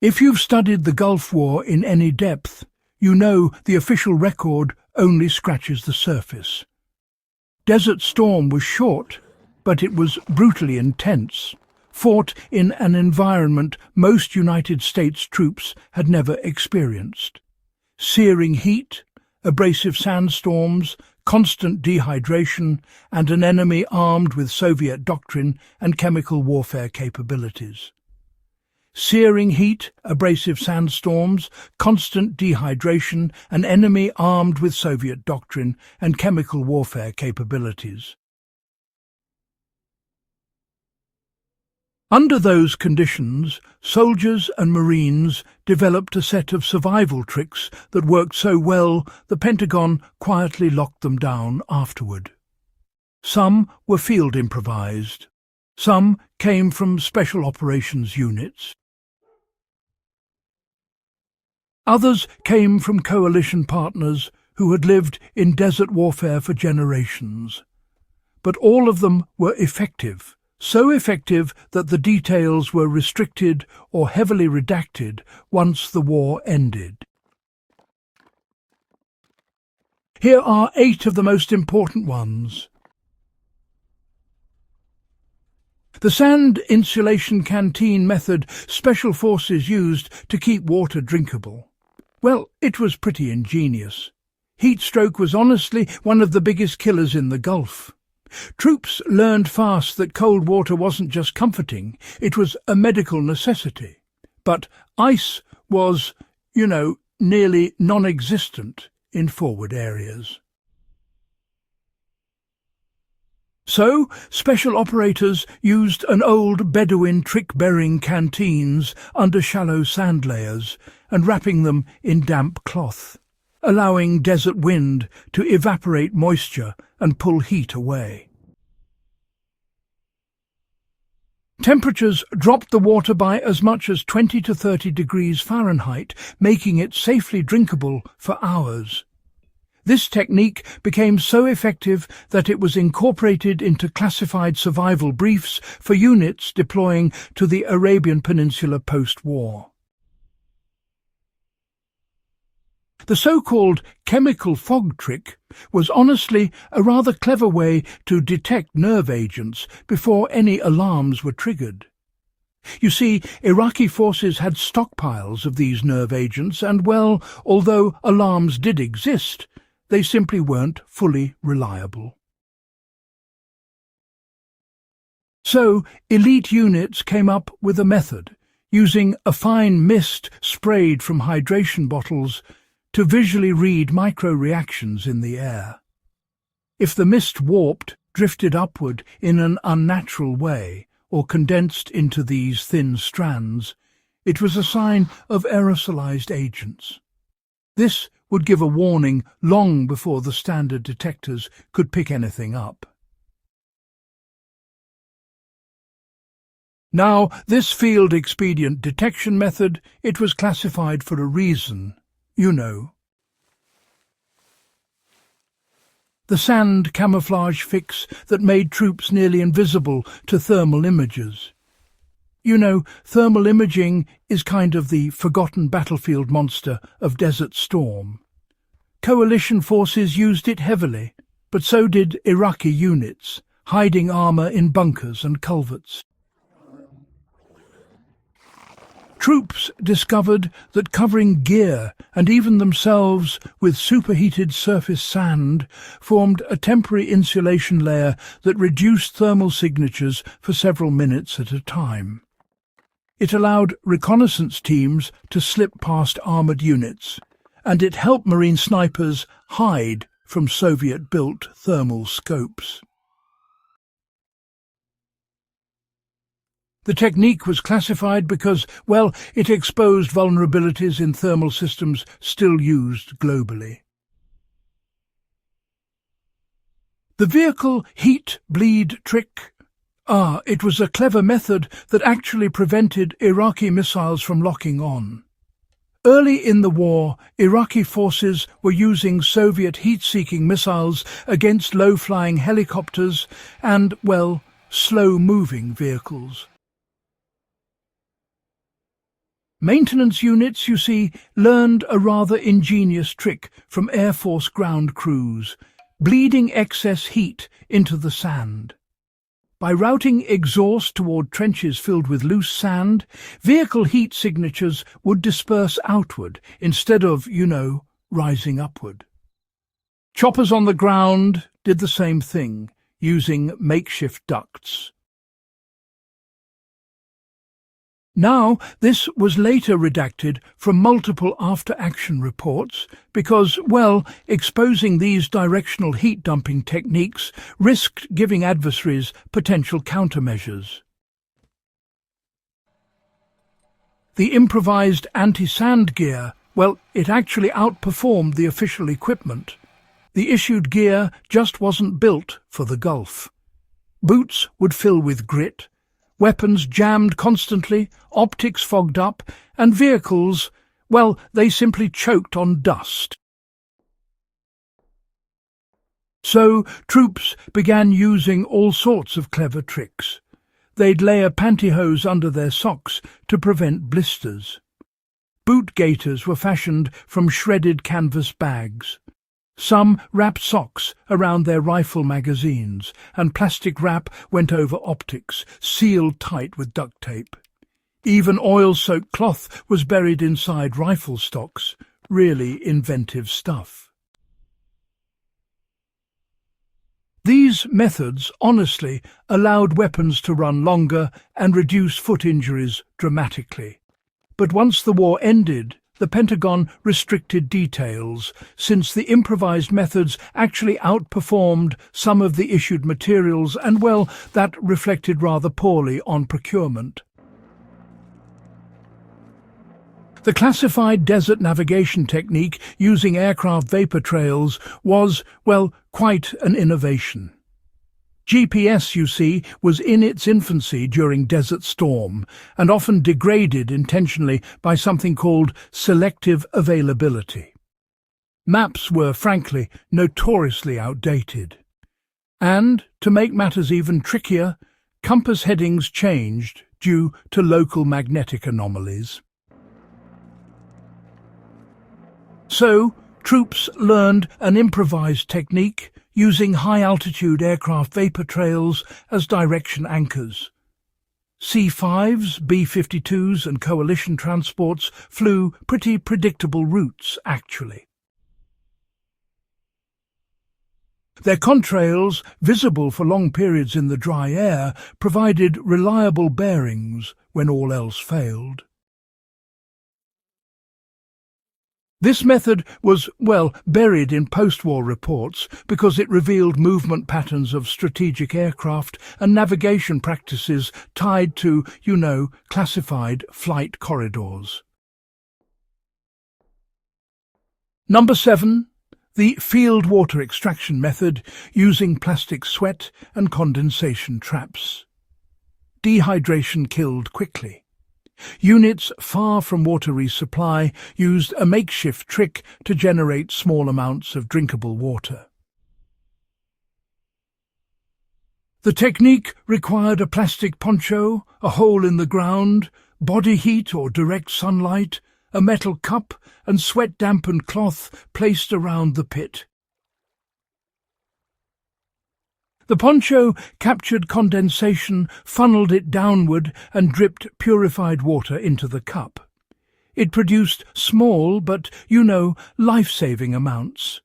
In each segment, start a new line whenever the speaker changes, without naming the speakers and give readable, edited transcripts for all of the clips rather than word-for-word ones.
If you've studied the Gulf War in any depth, you know the official record only scratches the surface. Desert Storm was short, but it was brutally intense, fought in an environment most United States troops had never experienced. Searing heat, abrasive sandstorms, constant dehydration, and an enemy armed with Soviet doctrine and chemical warfare capabilities. Searing heat, abrasive sandstorms, constant dehydration, an enemy armed with Soviet doctrine and chemical warfare capabilities. Under those conditions, soldiers and Marines developed a set of survival tricks that worked so well the Pentagon quietly locked them down afterward. Some were field improvised. Some came from special operations units. Others came from coalition partners who had lived in desert warfare for generations. But all of them were effective. So effective that the details were restricted or heavily redacted once the war ended. Here are 8 of the most important ones. The sand insulation canteen method special forces used to keep water drinkable. Well, it was pretty ingenious. Heat stroke was honestly one of the biggest killers in the Gulf. Troops learned fast that cold water wasn't just comforting, it was a medical necessity. But ice was, nearly non-existent in forward areas. So, special operators used an old Bedouin trick-bearing canteens under shallow sand layers and wrapping them in damp cloth, allowing desert wind to evaporate moisture and pull heat away. Temperatures dropped the water by as much as 20 to 30 degrees Fahrenheit, making it safely drinkable for hours. This technique became so effective that it was incorporated into classified survival briefs for units deploying to the Arabian Peninsula post-war. The so-called chemical fog trick was honestly a rather clever way to detect nerve agents before any alarms were triggered. You see, Iraqi forces had stockpiles of these nerve agents and, well, although alarms did exist, they simply weren't fully reliable. So, elite units came up with a method, using a fine mist sprayed from hydration bottles to visually read micro-reactions in the air. If the mist warped, drifted upward in an unnatural way, or condensed into these thin strands, it was a sign of aerosolized agents. This would give a warning long before the standard detectors could pick anything up. Now, this field-expedient detection method, it was classified for a reason. The sand camouflage fix that made troops nearly invisible to thermal images. Thermal imaging is kind of the forgotten battlefield monster of Desert Storm. Coalition forces used it heavily, but so did Iraqi units, hiding armour in bunkers and culverts. Troops discovered that covering gear and even themselves with superheated surface sand formed a temporary insulation layer that reduced thermal signatures for several minutes at a time. It allowed reconnaissance teams to slip past armoured units, and it helped Marine snipers hide from Soviet-built thermal scopes. The technique was classified because, well, it exposed vulnerabilities in thermal systems still used globally. The vehicle heat bleed trick. It was a clever method that actually prevented Iraqi missiles from locking on. Early in the war, Iraqi forces were using Soviet heat-seeking missiles against low-flying helicopters and, well, slow-moving vehicles. Maintenance units, you see, learned a rather ingenious trick from Air Force ground crews, bleeding excess heat into the sand. By routing exhaust toward trenches filled with loose sand, vehicle heat signatures would disperse outward instead of, rising upward. Choppers on the ground did the same thing, using makeshift ducts. Now, this was later redacted from multiple after-action reports because, exposing these directional heat-dumping techniques risked giving adversaries potential countermeasures. The improvised anti-sand gear, it actually outperformed the official equipment. The issued gear just wasn't built for the Gulf. Boots would fill with grit, weapons jammed constantly, optics fogged up, and vehicles, they simply choked on dust. So troops began using all sorts of clever tricks. They'd layer pantyhose under their socks to prevent blisters. Boot gaiters were fashioned from shredded canvas bags. Some wrapped socks around their rifle magazines, and plastic wrap went over optics, sealed tight with duct tape. Even oil-soaked cloth was buried inside rifle stocks. Really inventive stuff. These methods, honestly, allowed weapons to run longer and reduce foot injuries dramatically. But once the war ended, the Pentagon restricted details, since the improvised methods actually outperformed some of the issued materials and, that reflected rather poorly on procurement. The classified desert navigation technique using aircraft vapor trails was, quite an innovation. GPS, you see, was in its infancy during Desert Storm, and often degraded intentionally by something called selective availability. Maps were, frankly, notoriously outdated. And, to make matters even trickier, compass headings changed due to local magnetic anomalies. So, troops learned an improvised technique using high-altitude aircraft vapor trails as direction anchors. C-5s, B-52s and coalition transports flew pretty predictable routes, actually. Their contrails, visible for long periods in the dry air, provided reliable bearings when all else failed. This method was, buried in post-war reports because it revealed movement patterns of strategic aircraft and navigation practices tied to, classified flight corridors. Number 7. The field water extraction method using plastic sweat and condensation traps. Dehydration killed quickly. Units far from water resupply used a makeshift trick to generate small amounts of drinkable water. The technique required a plastic poncho, a hole in the ground, body heat or direct sunlight, a metal cup, and sweat-dampened cloth placed around the pit. The poncho captured condensation, funneled it downward, and dripped purified water into the cup. It produced small but, life-saving amounts.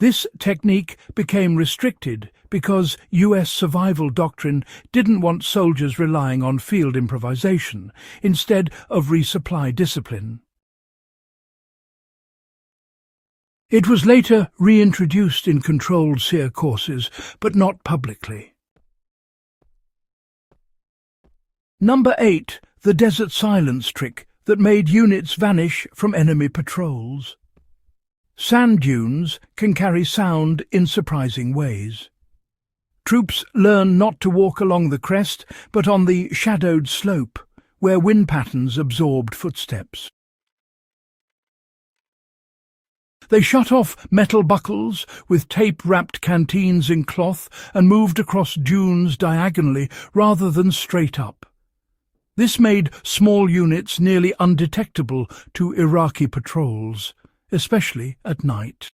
This technique became restricted because U.S. survival doctrine didn't want soldiers relying on field improvisation instead of resupply discipline. It was later reintroduced in controlled SEER courses, but not publicly. Number 8. The desert silence trick that made units vanish from enemy patrols. Sand dunes can carry sound in surprising ways. Troops learn not to walk along the crest, but on the shadowed slope, where wind patterns absorbed footsteps. They shut off metal buckles with tape-wrapped canteens in cloth and moved across dunes diagonally rather than straight up. This made small units nearly undetectable to Iraqi patrols, especially at night.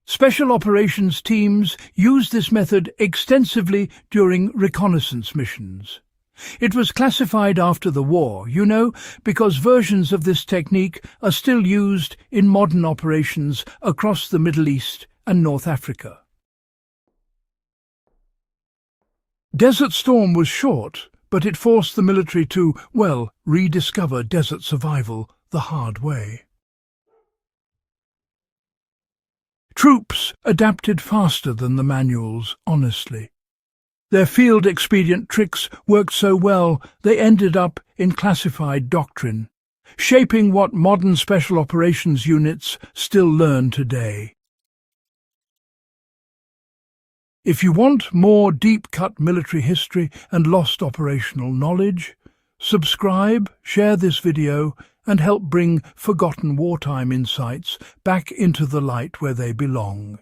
Special operations teams used this method extensively during reconnaissance missions. It was classified after the war, because versions of this technique are still used in modern operations across the Middle East and North Africa. Desert Storm was short, but it forced the military to, rediscover desert survival the hard way. Troops adapted faster than the manuals, honestly. Their field-expedient tricks worked so well they ended up in classified doctrine, shaping what modern special operations units still learn today. If you want more deep-cut military history and lost operational knowledge, subscribe, share this video, and help bring forgotten wartime insights back into the light where they belong.